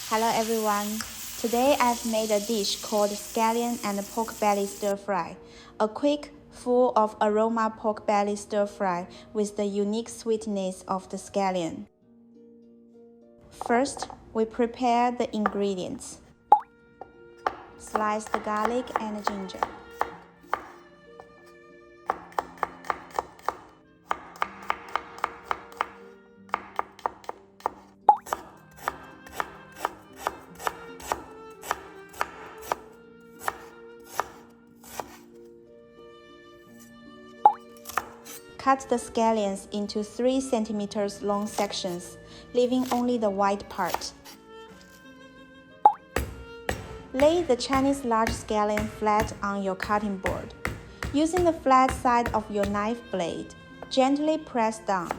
Hello everyone. Today I've made a dish called scallion and pork belly stir fry. A quick, full of aroma pork belly stir fry with the unique sweetness of the scallion. First, we prepare the ingredients. Slice the garlic and ginger. Cut the scallions into 3 cm long sections, leaving only the white part. Lay the Chinese large scallion flat on your cutting board. Using the flat side of your knife blade, gently press down.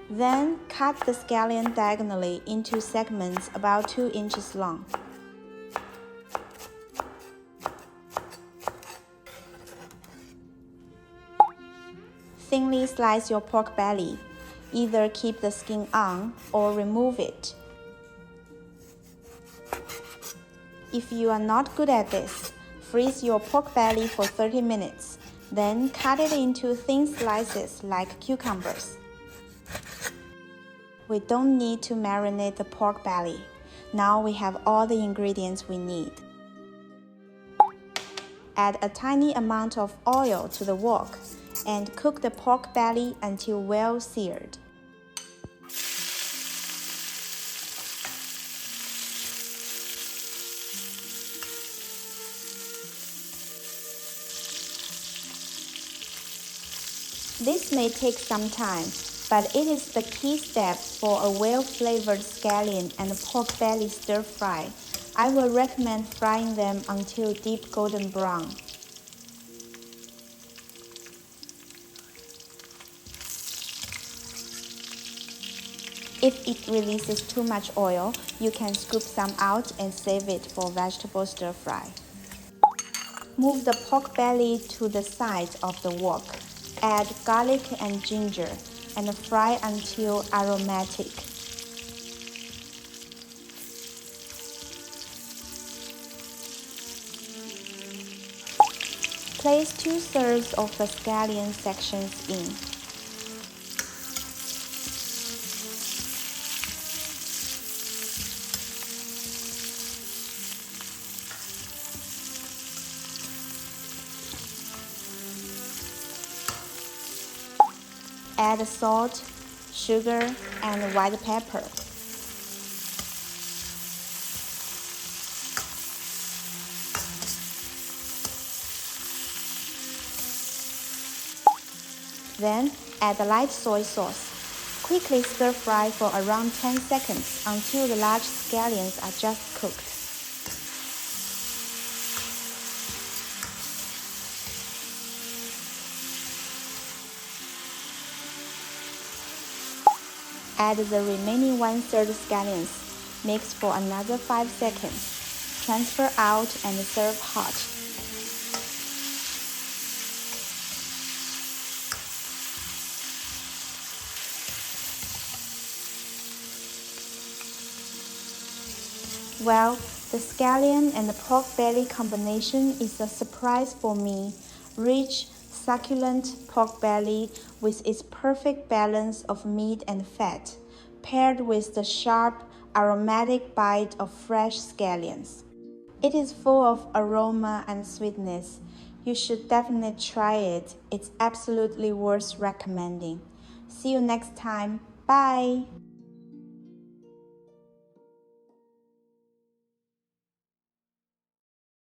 Then cut the scallion diagonally into segments about 2 inches long. Thinly slice your pork belly. Either keep the skin on or remove it. If you are not good at this, freeze your pork belly for 30 minutes. Then cut it into thin slices like cucumbers. We don't need to marinate the pork belly. Now we have all the ingredients we need. Add a tiny amount of oil to the wok and cook the pork belly until well seared. This may take some time, but it is the key step for a well-flavored scallion and pork belly stir fry. I will recommend frying them until deep golden brown. If it releases too much oil, you can scoop some out and save it for vegetable stir fry. Move the pork belly to the side of the wok. Add garlic and ginger and fry until aromatic. Place 2/3 of the scallion sections in. Add salt, sugar, and white pepper. Then add the light soy sauce. Quickly stir fry for around 10 seconds until the large scallions are just cooked. Add the remaining 1/3 scallions. Mix for another 5 seconds. Transfer out and serve hot. Well, the scallion and the pork belly combination is a surprise for me. Rich, succulent pork belly with its perfect balance of meat and fat, paired with the sharp, aromatic bite of fresh scallions. It is full of aroma and sweetness. You should definitely try it. It's absolutely worth recommending. See you next time. Bye!